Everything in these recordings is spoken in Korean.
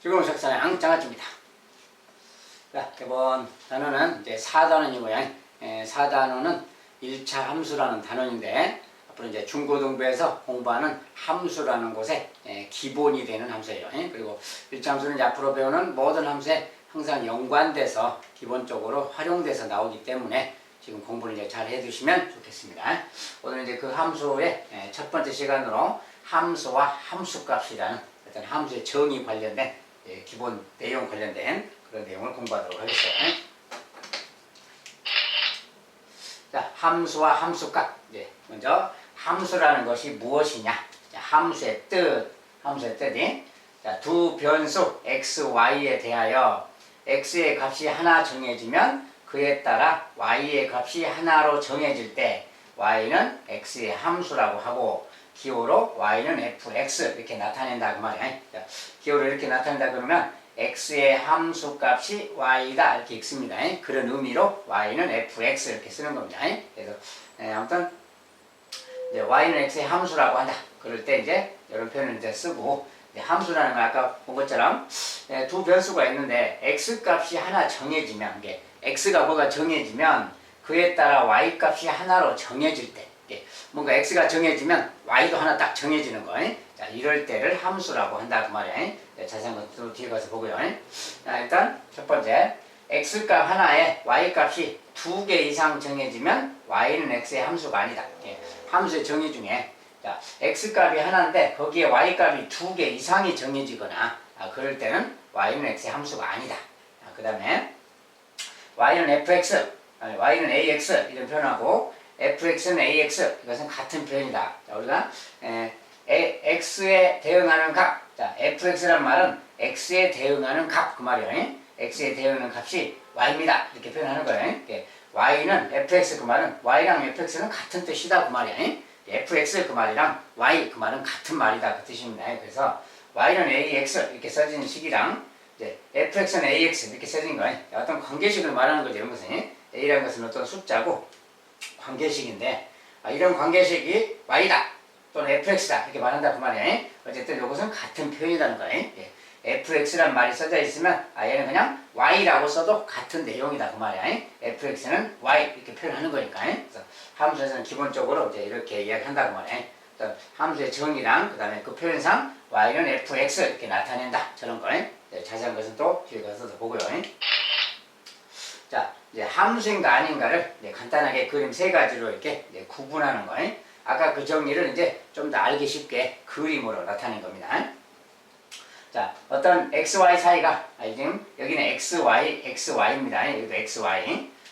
즐거운 석사의 앙장아찌입니다. 자, 이번 단어는 이제 4단원이고요. 4단원은 1차 함수라는 단원인데, 앞으로 이제 중고등부에서 공부하는 함수라는 곳에 기본이 되는 함수예요. 그리고 1차 함수는 이제 앞으로 배우는 모든 함수에 항상 연관돼서 기본적으로 활용돼서 나오기 때문에 지금 공부를 이제 잘 해두시면 좋겠습니다. 오늘 이제 그 함수의 첫 번째 시간으로 함수와 함수값이라는 어떤 함수의 정의 관련된 기본 내용 관련된 그런 내용을 공부하도록 하겠어요. 자, 함수와 함수값. 먼저 함수라는 것이 무엇이냐? 자, 함수의 뜻이 자, 두 변수 x, y에 대하여 x의 값이 하나 정해지면 그에 따라 y의 값이 하나로 정해질 때 y는 x의 함수라고 하고 기호로 y는 fx 이렇게 나타낸다 그 말이야. 자, 기호로 이렇게 나타낸다 그러면 x의 함수값이 y다 이렇게 읽습니다. 그런 의미로 y는 fx 이렇게 쓰는 겁니다. 그래서 아무튼 이제 y는 x의 함수라고 한다. 그럴 때 이제 이런 표현을 이제 쓰고 함수라는 건 아까 본 것처럼 두 변수가 있는데 x 값이 하나 정해지면 x가 뭐가 정해지면 그에 따라 y 값이 하나로 정해질 때 뭔가 x가 정해지면 y도 하나 딱 정해지는 거. 자, 이럴 때를 함수라고 한다 그 말이야. 자세한 것도 뒤에 가서 보고요. 자, 일단 첫 번째 x값 하나에 y값이 2개 이상 정해지면 y는 x의 함수가 아니다. 함수의 정의 중에 자, x값이 하나인데 거기에 y값이 2개 이상이 정해지거나 그럴 때는 y는 x의 함수가 아니다. 그 다음에 y는 fx, y는 ax 이런 표현하고 fx는 ax 이것은 같은 표현이다. 자, 우리가 x에 대응하는 값, 자, fx란 말은 x에 대응하는 값 그 말이에요. x에 대응하는 값이 y입니다. 이렇게 표현하는 거예요. y는 fx 그 말은 y랑 fx는 같은 뜻이다 그 말이에요. fx 그 말이랑 y 그 말은 같은 말이다 그 뜻입니다. 그래서 y는 ax 이렇게 써진 식이랑 이제 fx는 ax 이렇게 써진 거예요. 어떤 관계식을 말하는 거죠. 이런 것은 a라는 것은 어떤 숫자고 관계식인데 이런 관계식이 y다 또는 fx다 이렇게 말한다 그 말이에요. 어쨌든 이것은 같은 표현이라는 거예요. fx란 말이 써져 있으면 얘는 그냥 y라고 써도 같은 내용이다 그 말이야. fx는 y 이렇게 표현하는 거니까. 그래서 함수에서는 기본적으로 이제 이렇게 이야기한다 그 말이야. 함수의 정의랑 그 다음에 그 표현상 y는 fx 이렇게 나타낸다 저런 거. 자세한 것은 또 뒤에 가서 더 보고요. 자, 이제 함수인가 아닌가를 간단하게 그림 세 가지로 이렇게 구분하는 거예요. 아까 그 정리를 이제 좀 더 알기 쉽게 그림으로 나타낸 겁니다. 자, 어떤 xy 사이가 지금 여기는 xy입니다. 여기도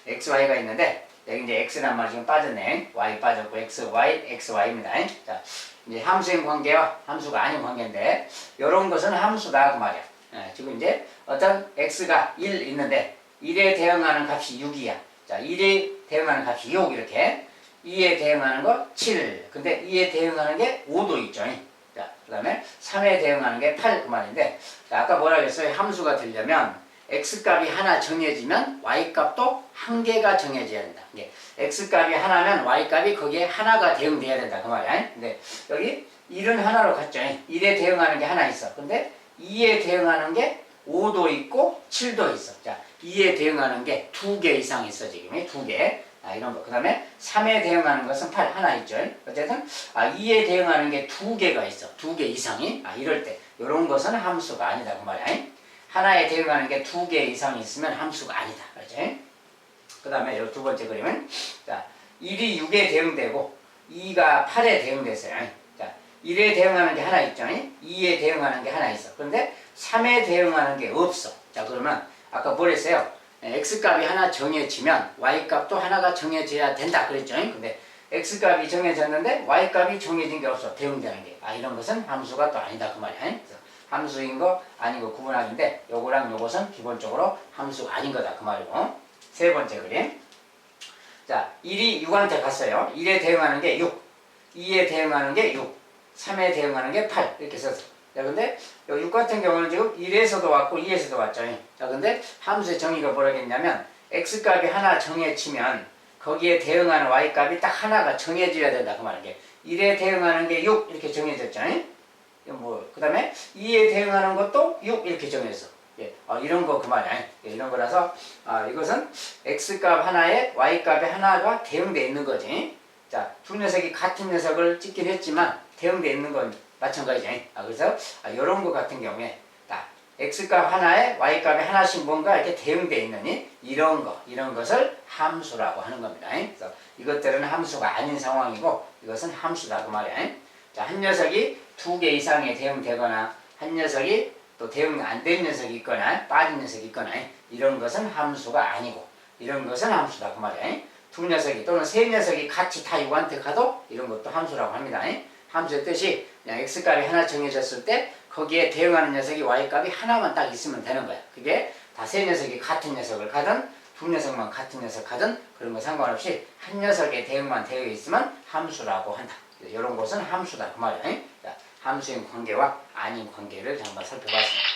xy가 있는데 여기 이제 x란 말이 지금 빠졌네. y 빠졌고 xy입니다. 자, 이제 함수인 관계와 함수가 아닌 관계인데 이런 것은 함수다 그 말이야. 지금 이제 어떤 x가 1 있는데 1에 대응하는 값이 6이야. 자, 1에 대응하는 값이 6 이렇게 2에 대응하는 거 7. 근데 2에 대응하는 게 5도 있죠. 자, 그 다음에 3에 대응하는 게 8 그 말인데 자, 아까 뭐라 그랬어요? 함수가 되려면 x값이 하나 정해지면 y값도 한 개가 정해져야 된다. x값이 하나면 y값이 거기에 하나가 대응돼야 된다 그 말이야. 근데 여기 1은 하나로 갔죠. 1에 대응하는 게 하나 있어. 근데 2에 대응하는 게 5도 있고 7도 있어. 자, 2에 대응하는 게 2개 이상 있어 지금. 2개. 이런 거. 그 다음에 3에 대응하는 것은 8 하나 있죠. 어쨌든 2에 대응하는 게 2개가 있어. 2개 이상이. 이럴 때 이런 것은 함수가 아니다 그 말이야. 하나에 대응하는 게 2개 이상이 있으면 함수가 아니다. 그렇죠? 그 다음에 이 두 번째 그림은 자, 1이 6에 대응되고 2가 8에 대응됐어요. 자, 1에 대응하는 게 하나 있죠. 2에 대응하는 게 하나 있어. 그런데 3에 대응하는 게 없어. 자, 그러면 아까 뭐랬어요? x값이 하나 정해지면 y값도 하나가 정해져야 된다 그랬죠. 근데 x값이 정해졌는데 y값이 정해진 게 없어. 대응되는 게. 이런 것은 함수가 또 아니다 그 말이야. 그래서 함수인 거 아닌 거 구분하는데 요거랑 요것은 기본적으로 함수가 아닌 거다 그 말이고. 세 번째 그림. 자, 1이 6한테 갔어요. 1에 대응하는 게 6, 2에 대응하는 게 6, 3에 대응하는 게 8 이렇게 써서. 자, 근데 6 같은 경우는 지금 1에서도 왔고 2에서도 왔죠. 자, 근데 함수의 정의가 뭐라겠냐면 x값이 하나 정해지면 거기에 대응하는 y값이 딱 하나가 정해져야 된다 그 말이야. 1에 대응하는 게 6 이렇게 정해졌죠. 그 다음에 2에 대응하는 것도 6 이렇게 정했어. 예, 이런 거 그 말이야. 예, 이런 거라서 이것은 x값 하나에 y값이 하나가 대응되어 있는 거지. 자, 두 녀석이 같은 녀석을 찍긴 했지만 대응되어 있는 건 마찬가지지. 그래서 이런 거 같은 경우에 x값 하나에 y값이 하나씩 뭔가 이렇게 대응되어 있는 이런 것을 함수라고 하는 겁니다. 그래서 이것들은 함수가 아닌 상황이고 이것은 함수다 그 말이야. 자, 한 녀석이 2개 이상에 대응되거나 한 녀석이 또 대응 안 된 녀석이 있거나 빠진 녀석이 있거나 이런 것은 함수가 아니고 이런 것은 함수다 그 말이야. 두 녀석이 또는 세 녀석이 같이 다 유한테 가도 이런 것도 함수라고 합니다. 함수의 뜻이 그냥 x값이 하나 정해졌을 때 거기에 대응하는 녀석이 y값이 하나만 딱 있으면 되는 거야. 그게 다 세 녀석이 같은 녀석을 가든 두 녀석만 같은 녀석 가든 그런 거 상관없이 한 녀석의 대응만 되어 있으면 함수라고 한다. 이런 것은 함수다 그 말이야. 자, 함수인 관계와 아닌 관계를 한번 살펴봤습니다.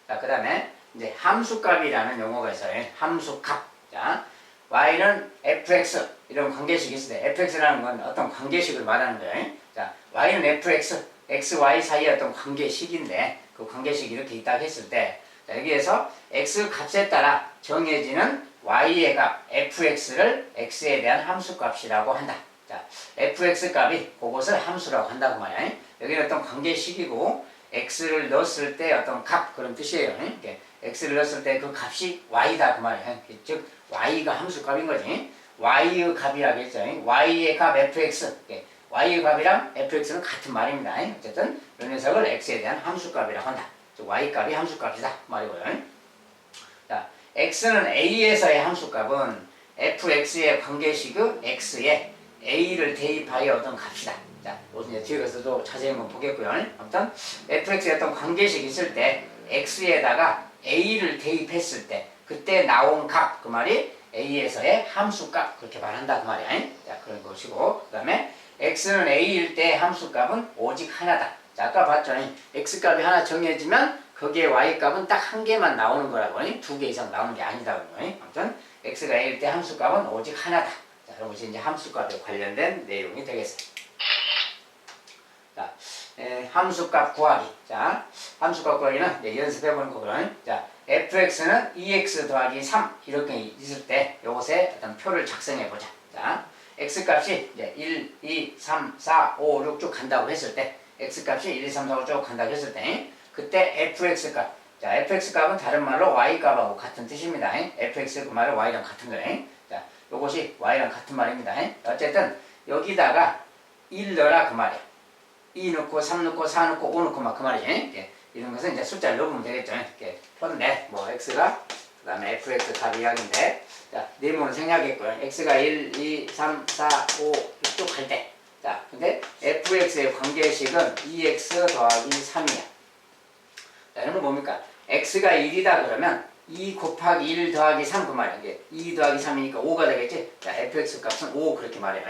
자, 그 다음에 이제 함수값이라는 용어가 있어요. 함수값. 자, y는 fx 이런 관계식이 있을 때 fx라는 건 어떤 관계식을 말하는 거예요. 자, y는 fx, x, y 사이의 어떤 관계식인데 그 관계식이 이렇게 있다 했을 때 자, 여기에서 x 값에 따라 정해지는 y의 값 fx를 x에 대한 함수값이라고 한다. 자, fx 값이 그것을 함수라고 한다고 말이야. 여기는 어떤 관계식이고 x를 넣었을 때 어떤 값 그런 뜻이에요. x를 넣었을 때 그 값이 y다 그 말이야. 즉 y가 함수값인 거지. y의 값이라고 했죠. y의 값 fx. y의 값이랑 fx는 같은 말입니다. 어쨌든 이 녀석을 x에 대한 함수값이라고 한다. 즉 y 값이 함수값이다 말이고요. 자, x는 a에서의 함수값은 fx의 관계식의 x에 a를 대입하여 어떤 값이다. 자, 이제 뒤에 가서도 자세히 한번 보겠고요. 아무튼 fx에 어떤 관계식이 있을 때 x에다가 a를 대입했을 때 그때 나온 값 그 말이 a에서의 함수값 그렇게 말한다 그 말이야. 자, 그런 것이고 그 다음에 x는 a일 때 함수값은 오직 하나다. 자, 아까 봤죠. x값이 하나 정해지면 거기에 y값은 딱 한 개만 나오는 거라고. 2개 이상 나오는 게 아니다고. 아무튼 x가 a일 때 함수값은 오직 하나다. 자, 그런 것이 이제 함수값에 관련된 내용이 되겠습니다. 자, 함수값 구하기. 자, 함수값 구하기는 연습해보는 거거든요. 자, fx는 2x 더하기 3 이렇게 있을 때 요것에 어떤 표를 작성해보자. 자, x값이 이제 1, 2, 3, 4, 5, 6 쭉 간다고 했을 때 x값이 1, 2, 3, 4, 5 쭉 간다고 했을 때 그때 fx값. 자, fx값은 다른 말로 y값하고 같은 뜻입니다. fx 그 말은 y랑 같은 거예요. 자, 요것이 y랑 같은 말입니다. 어쨌든 여기다가 1 넣어라 그 말이야. 2 넣고 3 넣고 4 넣고 5 넣고 막 그 말이지. 이런 것은 이제 숫자를 넣으면 되겠죠. 이렇게 표인데 뭐 x가 그 다음에 fx 값 이야기인데 자, 네모는 생략했고요. x가 1, 2, 3, 4, 5 쭉 갈 때 자, 근데 fx의 관계식은 2x 더하기 3이야. 자, 이런 건 뭡니까? x가 1이다 그러면 2 곱하기 1 더하기 3 그 말이야. 이게 2 더하기 3이니까 5가 되겠지? 자, fx 값은 5 그렇게 말해요.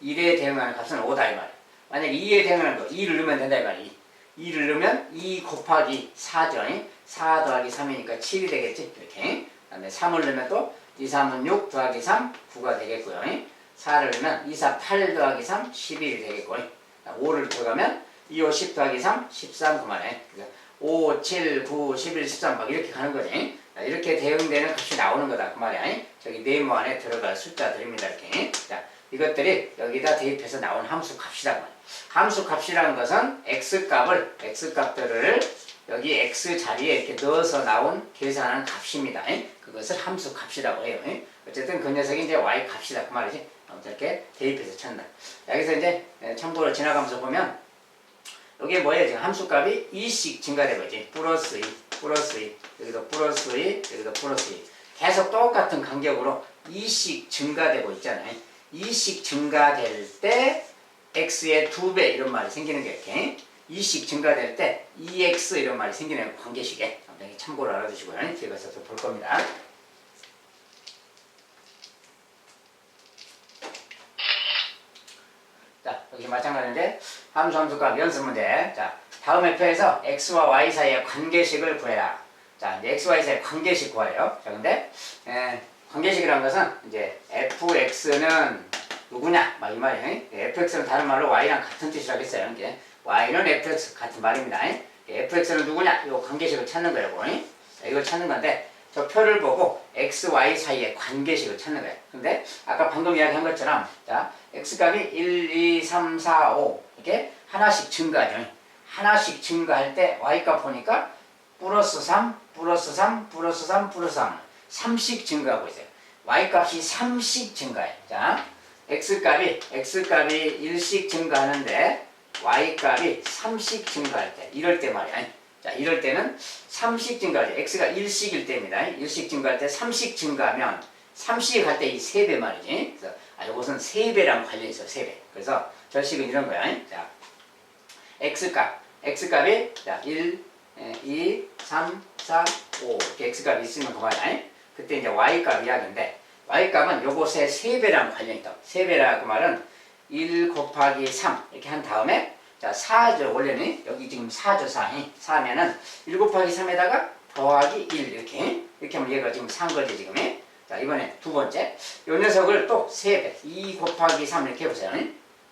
1에 대응하는 값은 5다 이 말이야. 만약 2에 대응하는 거 2를 넣으면 된다 이 말이야. 2를 넣으면 2 곱하기 4죠. 4 더하기 3이니까 7이 되겠지? 이렇게. 그 다음에 3을 넣으면 또 2, 3은 6 더하기 3, 9가 되겠고요. 4를 넣으면 2, 4, 8 더하기 3, 11이 되겠고 5를 들어가면 2, 5, 10 더하기 3, 13 그만해. 5, 7, 9, 11, 13 막 이렇게 가는 거지. 이렇게 대응되는 값이 나오는 거다 그 말이야. 저기 네모 안에 들어갈 숫자들입니다. 이렇게. 자, 이것들이 여기다 대입해서 나온 함수 값이다 그 말이야. 함수 값이라는 것은 x 값들을 여기 x 자리에 이렇게 넣어서 나온 계산하는 값입니다. 그것을 함수 값이라고 해요. 어쨌든 그 녀석이 이제 y 값이다 그 말이지. 아무튼 이렇게 대입해서 찾는다. 여기서 이제 참고로 지나가면서 보면 여기에 뭐예요? 지금 함수값이 2씩 증가되고 있지. 플러스 2, 플러스 2, 여기도 플러스 2, 여기도 플러스 2. 계속 똑같은 간격으로 2씩 증가되고 있잖아요. 2씩 증가될 때 x의 2배 이런 말이 생기는 게 이렇게 2씩 증가될 때 2x 이런 말이 생기는 관계식에 참고로 알아두시고요. 뒤에 가서 또 볼 겁니다. 자, 여기 마찬가지인데 함수값 연습 문제. 자, 다음 표에서 x와 y 사이의 관계식을 구해라. 자, 이제 x, y 사이의 관계식 구하래요. 자, 근데 관계식이라는 것은 이제 fx는 누구냐? 막 이 말이에요. fx는 다른 말로 y랑 같은 뜻이라고 했어요. 이게 y는 fx 같은 말입니다. fx는 누구냐? 이 관계식을 찾는 거예요. 이걸 찾는 건데 저 표를 보고 x, y 사이의 관계식을 찾는 거예요. 근데 아까 방금 이야기한 것처럼 자 x값이 1, 2, 3, 4, 5 이렇게 하나씩 증가하죠. 하나씩 증가할 때 y값 보니까 플러스 3, 플러스 3, 플러스 3, 플러스 3 3씩 증가하고 있어요. y값이 3씩 증가해요. 자 x값이 1씩 증가하는데 y값이 3씩 증가할 때 이럴 때 말이야. 자 이럴 때는 3씩 증가할 때 x가 1씩일 때입니다. 1씩 증가할 때 3씩 증가하면 3씩 할 때 이 3배 말이지. 그래서 이것은 3배랑 관련이 있어요. 3배. 그래서 저 식은 이런 거야. 자 x값이 자 1, 2, 3, 4, 5 이렇게 x값이 있으면 그만이야. 그때 이제 y값 이야기인데 y값은 요것의 3배랑 관련이 있다. 3배라 그 말은 1 곱하기 3 이렇게 한 다음에 자 4죠. 원래는 여기 지금 4죠. 4면은 1 곱하기 3에다가 더하기 1 이렇게 하면 얘가 지금 4인 거지 지금. 자 이번에 두 번째 요 녀석을 또 3배 2 곱하기 3 이렇게 해보세요.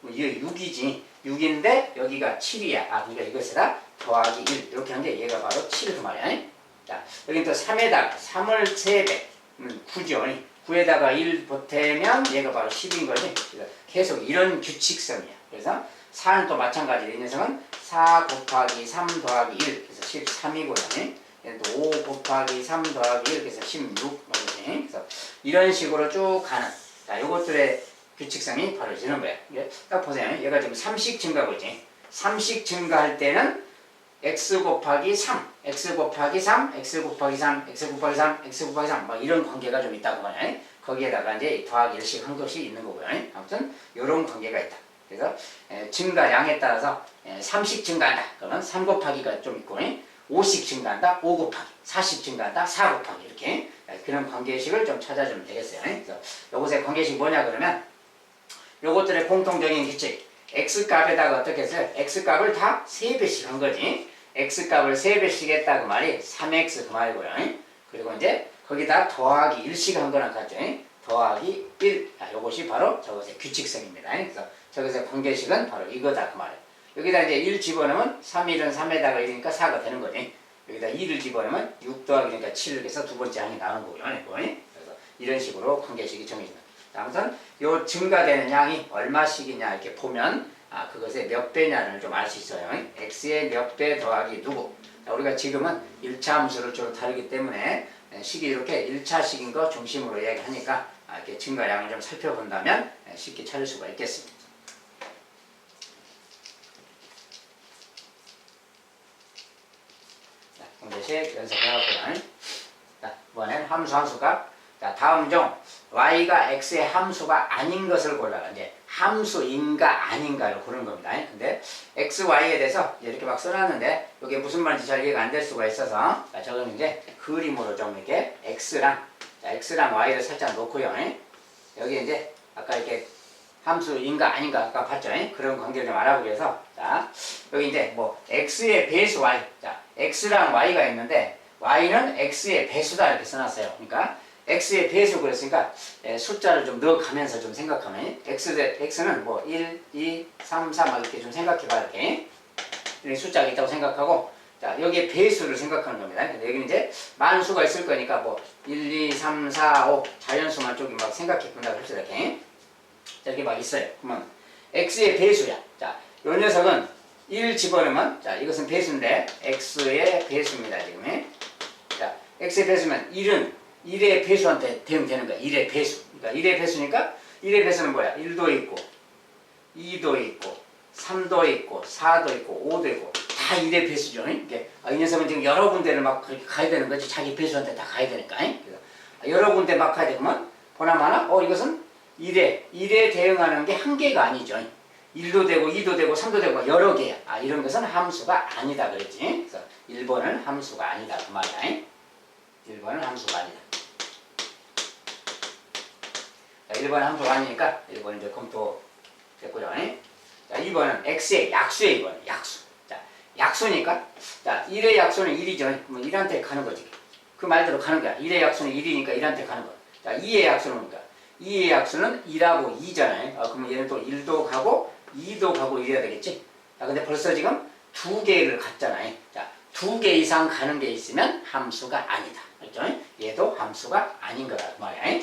이게 6이지 6인데 여기가 7이야. 그러니까 이것에다 더하기 1 이렇게 한 게 얘가 바로 7 그 말이야. 자 여기 또 3에다가 3을 3배 9죠. 9에다가 1 보태면 얘가 바로 10인 거지. 계속 이런 규칙성이야. 그래서 4는 또 마찬가지로 이 녀석은 4 곱하기 3 더하기 1 그래서 13이고요. 또 5 곱하기 3 더하기 1 그래서 16 그래서 이런 식으로 쭉 가는 자 요것들의 규칙성이 바로 이런 거예요. 딱 보세요. 얘가 지금 3씩 증가하고 있지. 3씩 증가할 때는 x 곱하기 3, x 곱하기 3, x 곱하기 3, x 곱하기 3, x 곱하기 3 막 이런 관계가 좀 있다고 말이야. 거기에다가 이제 더하기 1씩 한 것이 있는 거고요. 아무튼 이런 관계가 있다. 그래서 증가량에 따라서 3씩 증가한다. 그러면 3 곱하기가 좀 있고 5씩 증가한다. 5 곱하기 4씩 증가한다. 4 곱하기 이렇게 그런 관계식을 좀 찾아주면 되겠어요. 그래서 요것의 관계식 뭐냐 그러면 요것들의 공통적인 규칙 x값에다가 어떻게 했어요? x값을 다 3배씩 한 거지. x값을 3배씩 했다 그 말이 3x 그 말이고요. 그리고 이제 거기다 더하기 1씩 한 거랑 같죠. 더하기 1 요것이 바로 저것의 규칙성입니다. 그래서 저것의 관계식은 바로 이거다 그 말이에요. 여기다 이제 1 집어넣으면 3일은 3에다가 1이니까 4가 되는 거지. 여기다 2를 집어넣으면 6 더하기 그러니까 7을 해서 두 번째 항이 나오는 거고요. 그래서 이런 식으로 관계식이 정해집니다. 아무튼 요 증가되는 양이 얼마씩이냐 이렇게 보면 그것의 몇 배냐를 좀 알 수 있어요. x의 몇 배 더하기 누구. 우리가 지금은 1차 함수를 주로 다루기 때문에 식이 이렇게 1차식인 거 중심으로 이야기하니까 이렇게 증가량을 좀 살펴본다면 쉽게 찾을 수가 있겠습니다. 자, 공제식 연습해봤고요. 자, 이번엔 함수값. 자, 다음 중 y가 x의 함수가 아닌 것을 골라라. 이제 함수인가 아닌가를 고르는 겁니다. 근데 x, y에 대해서 이렇게 막 써놨는데 이게 무슨 말인지 잘 이해가 안 될 수가 있어서 자, 저는 이제 그림으로 좀 이렇게 x랑 y를 살짝 놓고요. 여기 이제 아까 이렇게 함수인가 아닌가 아까 봤죠? 그런 관계를 좀 알아보기 위해서 자 여기 이제 뭐 x의 배수 y 자 x랑 y가 있는데 y는 x의 배수다 이렇게 써놨어요. 그러니까 x의 배수 그랬으니까 숫자를 좀 넣어가면서 좀 생각하면 x는 뭐 1, 2, 3, 4 이렇게 좀 생각해봐 이렇게 숫자가 있다고 생각하고 자 여기에 배수를 생각하는 겁니다. 여기는 이제 만수가 있을 거니까 뭐 1, 2, 3, 4, 5 자연수만 쪽이 막 생각해 본다고 합시다 이렇게 자 이렇게 막 있어요. 그러면 x의 배수야. 자 요 녀석은 1 집어넣으면 자 이것은 배수인데 x의 배수입니다 지금. 자 x의 배수면 1의 배수한테 대응되는 거야. 1의 배수. 그러니까 1의 배수니까 1의 배수는 뭐야? 1도 있고 2도 있고 3도 있고 4도 있고 5도 있고 다 1의 배수죠. 이게 이 녀석은 지금 여러 군데를 막 그렇게 가야 되는 거지. 자기 배수한테 다 가야 되니까. 그래서 여러 군데 막 가야 되면 보나마나 이것은 1에 대응하는 게 한 개가 아니죠. 1도 되고 2도 되고 3도 되고 여러 개야. 이런 것은 함수가 아니다 그랬지. 그래서 1번은 함수가 아니다 그 말이야. 1번은 함수가 아니다. 자, 1번은 함수가 아니니까 1번은 이제 검토 됐고요. 자, 2번은 x의 약수에 2번은 약수. 자, 약수니까 자, 1의 약수는 1이죠. 그러면 1한테 가는 거지. 그 말대로 가는 거야. 1의 약수는 1이니까 1한테 가는 거야. 자, 2의 약수는 뭡니까? 2의 약수는 1하고 2잖아요. 그러면 얘는 또 1도 가고 2도 가고 이래야 되겠지. 자, 근데 벌써 지금 두 개를 갔잖아요. 자, 두 개 이상 가는 게 있으면 함수가 아니다. 알죠? 얘도 함수가 아닌 거다. 그 말이야.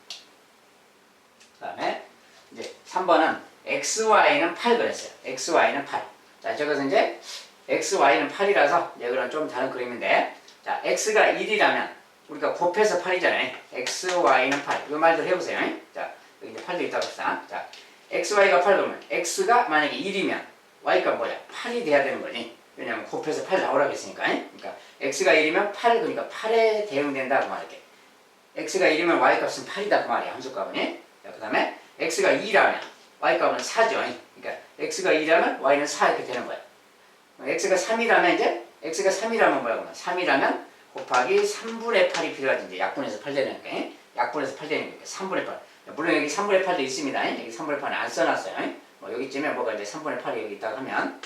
그 다음에 이제 3번은 xy는 8 그랬어요. xy는 8. 자, 저것은 이제 xy는 8이라서 이거는 좀 다른 그림인데, 자, x가 1이라면 우리가 곱해서 8이잖아요. xy는 8. 이 말들 해보세요. 자, 여기 이제 8도 있다고 합시다. 자, xy가 8 그러면 x가 만약에 1이면 y가 뭐야? 8이 돼야 되는 거지. 왜냐면 곱해서 8 나오라고 했으니까. 그러니까 x가 1이면 8, 그러니까 8에 대응된다 그 말이야. x가 1이면 y 값은 8이다 그 말이야. 함수값은. 자, 그 다음에 x가 2라면 y 값은 4죠. 그러니까 x가 2라면 y는 4 이렇게 되는 거야. x가 3이라면 이제 x가 3이라면 뭐야 그러면 3이라면 곱하기 3분의 8이 필요하지. 이제 약분해서 8 되는 거니까. 약분해서 8 되는 거니까 3분의 8. 물론 여기 3분의 8도 있습니다. 여기 3분의 8은 안 써놨어요. 뭐 여기쯤에 뭐가 이제 3분의 8이 여기 있다고 하면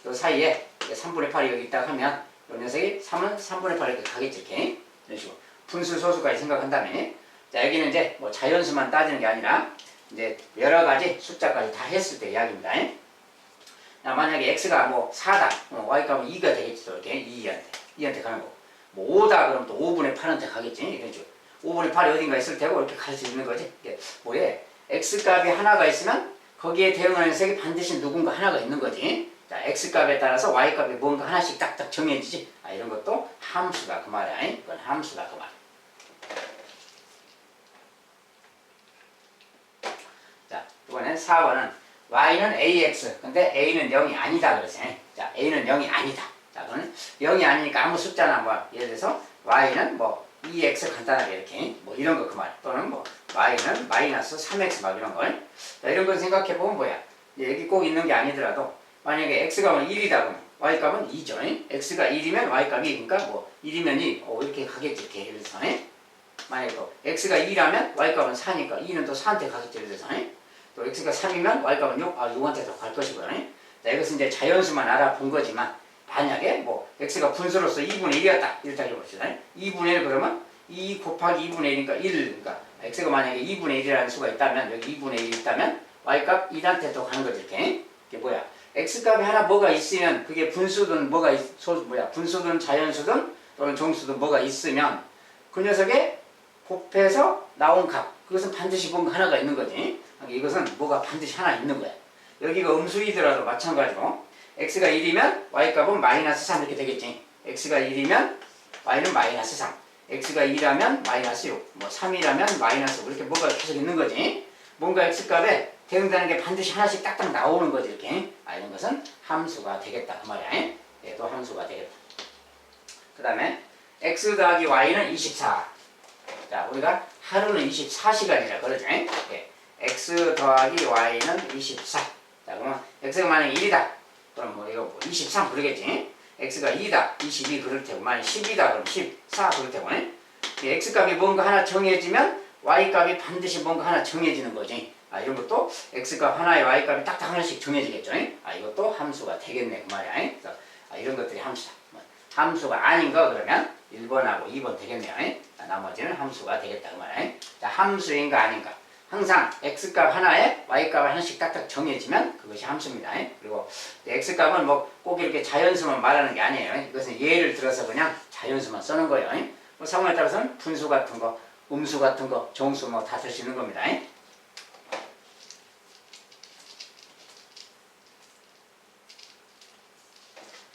요 사이에 3분의 8이 여기 있다고 하면 요 녀석이 3은 3분의 8 이렇게 가겠지. 이렇게. 이런 식으로. 분수 소수까지 생각한다면 자, 여기는 이제 뭐 자연수만 따지는 게 아니라 이제 여러 가지 숫자까지 다 했을 때 이야기입니다. 자, 만약에 x가 뭐 4다. y 값은 2가 되겠지. 또 이렇게 2한테 가는 거고. 뭐 5다 그러면 또 5분의 8한테 가겠지. 이런 식으로. 5분의 8이 어딘가 있을 테고 이렇게 갈 수 있는 거지. 이게 뭐에 x값이 하나가 있으면 거기에 대응하는 녀석이 반드시 누군가 하나가 있는 거지. 자, x값에 따라서 y값이 뭔가 하나씩 딱딱 정해지지. 아, 이런 것도 함수다 그 말이야. 이건 함수다 그 말. 자, 이번엔 4번은 y는 ax. 근데 a는 0이 아니다 그랬어요. 자, a는 0이 아니다. 자, 그러면 0이 아니니까 아무 숫자나 뭐 예를 들어서 y는 뭐 2x 간단하게 이렇게 뭐 이런 거 그 말. 또는 뭐 y는 마이너스 3x 막 이런 걸. 자, 이런 걸 생각해 보면 뭐야? 여기 꼭 있는 게 아니더라도 만약에 x값은 1이다 그러면 y값은 2죠. x가 1이면 y값이 그러니까 뭐 1이면 2 이렇게 가겠지. 이렇게 예를 들어서 만약에 또 x가 2라면 y값은 4니까 2는 또 4한테 가겠지. 예를 들어서 또 x가 3이면 y값은 6, 6한테 더 갈 것이고요. 자, 이것은 이제 자연수만 알아본 거지만 만약에 뭐 x가 분수로서 2분의 1이었다 이렇다 해봅시다. 2분의 1 그러면 2 곱하기 2분의 1이니까 1, 그러니까 x가 만약에 2분의 1이라는 수가 있다면 여기 2분의 1이 있다면 y값 1한테 더 가는 거지. 이렇게. 이게 뭐야? x값이 하나 뭐가 있으면 그게 분수든 뭐가 분수든 자연수든 또는 정수든 뭐가 있으면 그 녀석의 곱해서 나온 값 그것은 반드시 뭔가 하나가 있는 거지. 이것은 뭐가 반드시 하나 있는 거야. 여기가 음수이더라도 마찬가지로 x가 1이면 y값은 마이너스 3 이렇게 되겠지. x가 1이면 y는 마이너스 3, x가 2라면 마이너스 6, 뭐 3이라면 마이너스 5 이렇게 뭐가 계속 있는 거지. 뭔가 x값에 대응되는 게 반드시 하나씩 딱딱 나오는 거지. 이렇게. 이런 것은 함수가 되겠다 그 말이야. 얘도 함수가 되겠다. 그 다음에 x 더하기 y는 24. 자, 우리가 하루는 24시간이라 그러죠. x 더하기 y는 24. 자, 그러면 x가 만약에 1이다. 그럼 뭐 이거 뭐 23 그러겠지. x가 2다. 22 그럴 테고 만약 10이다. 그럼 14 그럴 테고. x값이 뭔가 하나 정해지면 y값이 반드시 뭔가 하나 정해지는 거지. 이런 것도 x값 하나에 y값이 딱딱 하나씩 정해지겠죠. 이것도 함수가 되겠네 그 말이야. 그래서 이런 것들이 함수다. 함수가 아닌 거 그러면 1번하고 2번 되겠네요. 나머지는 함수가 되겠다 그 말이야. 자, 함수인가 아닌가. 항상 x값 하나에 y값을 하나씩 딱딱 정해지면 그것이 함수입니다. 그리고 x값은 뭐 꼭 이렇게 자연수만 말하는 게 아니에요. 이것은 예를 들어서 그냥 자연수만 쓰는 거예요. 뭐 상황에 따라서는 분수 같은 거, 음수 같은 거, 정수 뭐 다 쓸 수 있는 겁니다.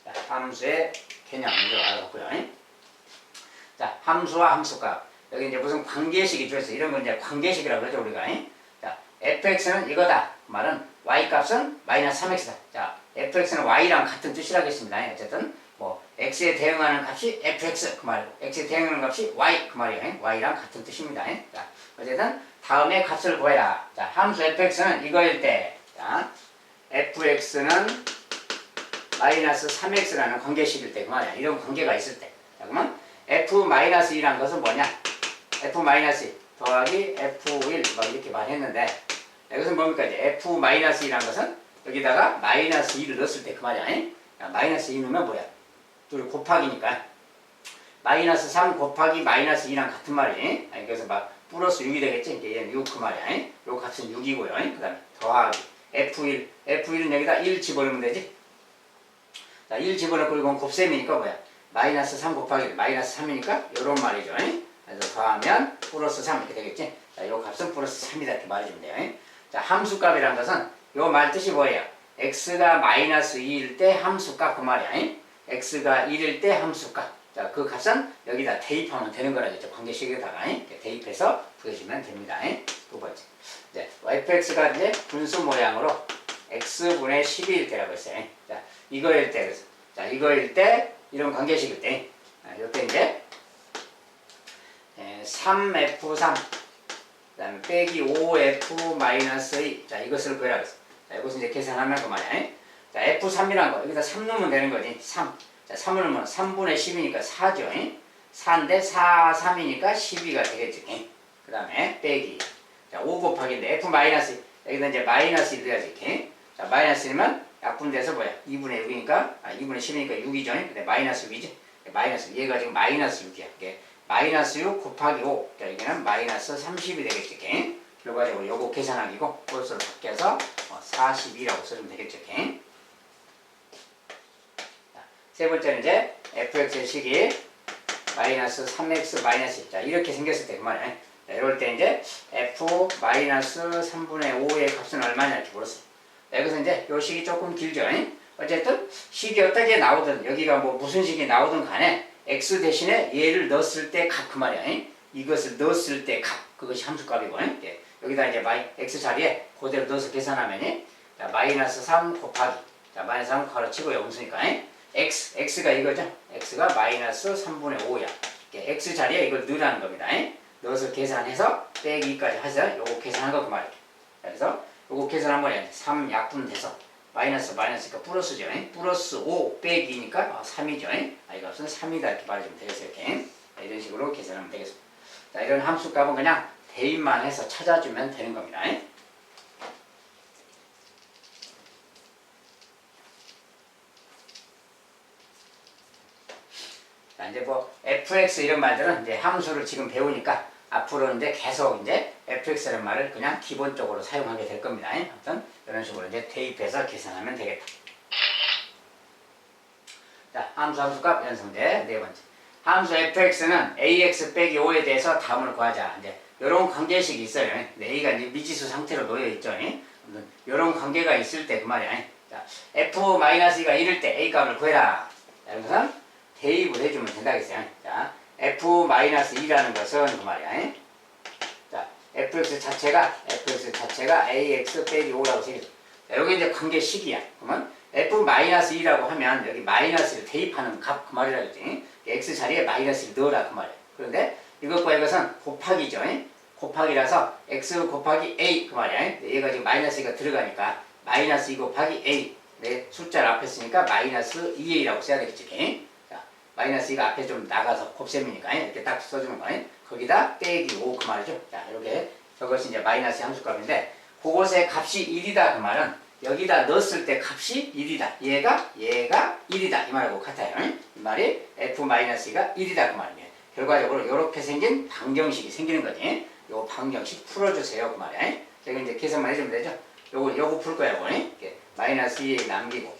자, 함수의 개념 먼저 알아봤고요. 자, 함수와 함수값. 여기 이제 무슨 관계식이 들어있어. 이런 건 이제 관계식이라고 그러죠, 우리가. 자, fx는 이거다. 그 말은 y값은 마이너스 3x다. 자, fx는 y랑 같은 뜻이라고 했습니다. 어쨌든, 뭐, x에 대응하는 값이 fx, 그 말이고, x에 대응하는 값이 y, 그 말이에요. y랑 같은 뜻입니다. 자, 어쨌든, 다음에 값을 구해라. 자, 함수 fx는 이거일 때, 자, fx는 마이너스 3x라는 관계식일 때, 그 말이야. 이런 관계가 있을 때. 자, 그러면 f-2란 것은 뭐냐? f-2 더하기 f1 막 이렇게 말했는데 이것은 뭡니까? 이제 f-2란 것은 여기다가 마이너스 2를 넣었을 때 그 말이야. 마이너스 2 넣으면 뭐야? 둘이 곱하기니까 마이너스 3 곱하기 마이너스 2랑 같은 말이지. 그래서 막 플러스 6이 되겠지. 얘는 6 그 말이야. 요 값은 6이고요. 그 다음에 더하기 F1. F1은 여기다 1 집어넣으면 되지. 자, 1 집어넣고 이건 곱셈이니까 뭐야? 마이너스 3 곱하기 1, 마이너스 3이니까 요런 말이죠. 그래서 더하면 플러스 3 이렇게 되겠지. 자, 요 값은 플러스 3이다 이렇게 말해주면 돼요. 자, 함수값이라는 것은 요 말 뜻이 뭐예요? x가 마이너스 2일 때 함수값 그 말이야. x가 1일 때 함수값. 자, 그 값은 여기다 대입하면 되는 거라겠죠. 관계식에다가 대입해서 구해주면 됩니다. 두 번째. 이제 fx가 이제 분수 모양으로 x분의 12일 때라고 했어요. 자, 이거일 때 그래서 자, 이거일 때 이런 관계식일 때 이때 이제 3f3 그다음에 빼기 5f 마이너스 2. 자, 이것을 구해라 그랬어. 자, 이것은 이제 계산하면 그 말이야. 자, f3이란 거 여기다 3 넣으면 되는 거지. 3. 자, 3을 넣으면 3분의 10이니까 4죠. 4인데 4, 3이니까 12가 되겠지. 그 다음에 빼기. 자, 5 곱하기인데 f 마이너스 여기다 이제 마이너스 1 넣어야지. 이렇게. 자, 마이너스 1면 약분돼서 뭐야? 2분의 6이니까 2분의 10이니까 6이죠. 근데 마이너스 6이지. 마이너스 얘가 지금 마이너스 6이야. 이게 마이너스 6 곱하기 5. 자, 여기는 마이너스 30이 되겠지. 이렇게. 결과적으로 요거 계산하기고 꼴수를 바뀌어서 42라고 써주면 되겠죠. 이렇게. 세 번째는 이제 fx의 식이 마이너스 3x 마이너스 2. 자, 이렇게 생겼을 때 그 말이야. 자, 이럴 때 이제 f 마이너스 3분의 5의 값은 얼마냐 이렇게 물었어. 자, 여기서 이제 요 식이 조금 길죠. 어쨌든 식이 어떻게 나오든 여기가 뭐 무슨 식이 나오든 간에 x 대신에 얘를 넣었을 때 값 그 말이야. 이것을 넣었을 때 값 그것이 함수값이고 여기다 이제 x 자리에 그대로 넣어서 계산하면 자, 마이너스 3 곱하기 자, 마이너스 3 가로치고 영수니까 x가 이거죠. x가 마이너스 3분의 5야. x 자리에 이걸 넣으라는 겁니다. 넣어서 계산해서 빼기 2까지 하자. 요거 계산한 거 그 말이에요. 그래서 요거 계산하면 3 약분돼서 마이너스 마이너스니까 플러스죠. 플러스 5 빼기니까 3이죠. 이 값은 3이다 이렇게 말해주면 되겠어요. 이렇게. 이런 식으로 계산하면 되겠습니다. 자, 이런 함수값은 그냥 대입만 해서 찾아주면 되는 겁니다. 자, 이제 뭐 fx 이런 말들은 이제 함수를 지금 배우니까 앞으로는 이제 계속 이제 fx라는 말을 그냥 기본적으로 사용하게 될 겁니다. 아무튼 이런 식으로 이제 대입해서 계산하면 되겠다. 자, 함수값 연습문제 네 번째. 함수 fx는 ax 빼기 5에 대해서 답을 구하자. 이제 이런 관계식이 있어요. a가 이제 미지수 상태로 놓여 있죠. 이런 관계가 있을 때 그 말이야. 자, f-2가 1일 때 a 값을 구해라. 자, 여기서 대입을 해주면 된다겠어요. 자, f-2라는 것은 그 말이야. 자, fx 자체가 ax 빼기 5라고 생겼어. 자, 여기 이제 관계식이야. 그러면 f-2라고 하면 여기 마이너스를 대입하는 값 그 말이라겠지. x 자리에 마이너스를 넣어라 그 말이야. 그런데 이것과 이것은 곱하기죠. 곱하기라서 x 곱하기 a 그 말이야. 얘가 지금 마이너스 2가 들어가니까 마이너스 2 곱하기 a. 내 숫자를 앞에 쓰니까 마이너스 2a라고 써야 되겠지. 자, 마이너스 2가 앞에 좀 나가서 곱셈이니까 이렇게 딱 써주는 거야. 거기다 빼기 5 그 말이죠. 자, 이렇게 저것이 이제 마이너스 함수값인데 그것의 값이 1이다 그 말은 여기다 넣었을 때 값이 1이다. 얘가 1이다. 이 말하고 같아요. 이 말이 f-2가 1이다 그 말이에요. 결과적으로 이렇게 생긴 방정식이 생기는 거지. 요 방정식 풀어주세요 그 말이야. 제가 이제 계산만 해주면 되죠. 요거 풀 거야. 이렇게 마이너스 2 남기고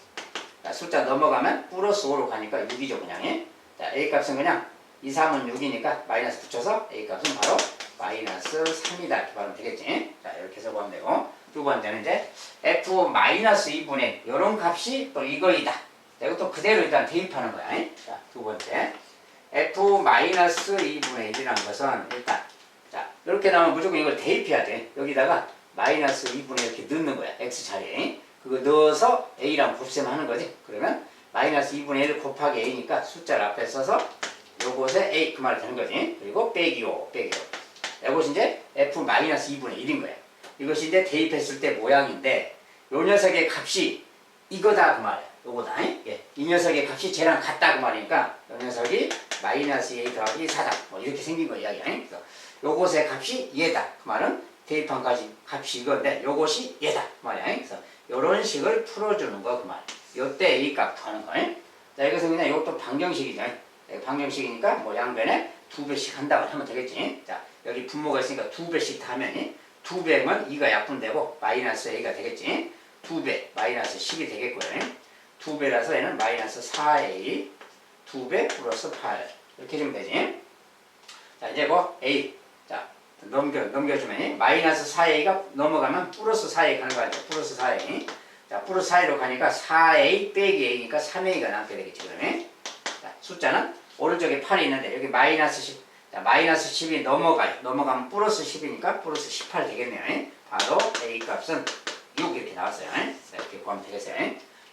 자, 숫자 넘어가면 플러스 5로 가니까 6이죠 그냥. 자, a 값은 그냥 2, 3은 6이니까 마이너스 붙여서 a 값은 바로 마이너스 3이다 이렇게 말하면 되겠지. 자, 이렇게 해서 구하면 되고 두 번째는 이제 f-2분의 이런 값이 또 이거이다. 자, 이것도 그대로 일단 대입하는 거야. 자, 두 번째 f-2분의 1이라는 것은 일단 자, 이렇게 나오면 무조건 이걸 대입해야 돼. 여기다가 마이너스 2분의 이렇게 넣는 거야. x 자리에. 그거 넣어서 a랑 곱셈하는 거지. 그러면 마이너스 2분의 1 곱하기 a니까 숫자를 앞에 써서 요것에 a 그 말이 되는 거지. 그리고 빼기 5. 이것이 이제 f-2분의 1인 거야. 이것이 이제 대입했을 때 모양인데 요 녀석의 값이 이거다 그 말이야. 요거다. 이 녀석의 값이 쟤랑 같다 그 말이니까 요 녀석이 마이너스 a 더하기 4다. 뭐 이렇게 생긴 거 이야기야. 그래서 요것의 값이 얘다. 그 말은 대입한 값이 이건데 요것이 얘다. 그 말이야. 그래서 요런 식을 풀어주는 거 그 말. 요때 a 값 구하는 거. 자, 이것은 그냥 이것도 방정식이죠. 방정식이니까 뭐 양변에 2배씩 한다고 하면 되겠지. 자, 여기 분모가 있으니까 2배씩 다 하면 2배면 2가 약분되고 마이너스 a가 되겠지. 2배 마이너스 10이 되겠고요. 2배라서 얘는 마이너스 4a 2배 플러스 8 이렇게 주면 되지. 자 이제 뭐 a 자 넘겨주면 마이너스 4a가 넘어가면 플러스 4a 가는 거 아니에요. 플러스 4a 자 플러스 4a로 가니까 4a 빼기 a니까 3a가 남게 되겠죠. 그러면 자, 숫자는 오른쪽에 8이 있는데 여기 마이너스 10 자, 마이너스 10이 넘어가요. 넘어가면 플러스 10이니까 플러스 18 되겠네요. 바로 a 값은 6 이렇게 나왔어요. 이렇게 구하면 되겠어요.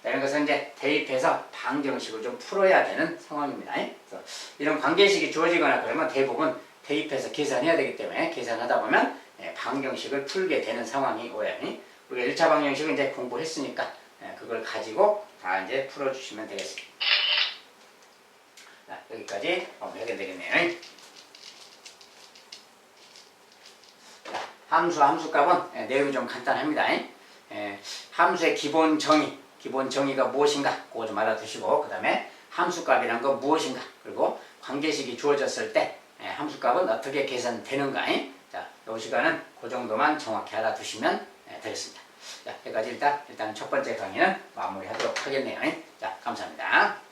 자, 이런 것은 이제 대입해서 방정식을 좀 풀어야 되는 상황입니다. 그래서 이런 관계식이 주어지거나 그러면 대부분 대입해서 계산해야 되기 때문에 계산하다 보면 방정식을 풀게 되는 상황이 오요. 우리가 1차 방정식은 이제 공부했으니까 그걸 가지고 다 이제 풀어주시면 되겠습니다. 자, 여기까지 하게 되겠네요. 자, 함수 값은 내용이 좀 간단합니다. 함수의 기본 정의가 무엇인가 그거 좀 알아두시고 그 다음에 함수값이란 건 무엇인가 그리고 관계식이 주어졌을 때 함수값은 어떻게 계산되는가 자, 이 시간은 그 정도만 정확히 알아두시면 되겠습니다. 자, 여기까지 일단 첫 번째 강의는 마무리하도록 하겠네요. 자, 감사합니다.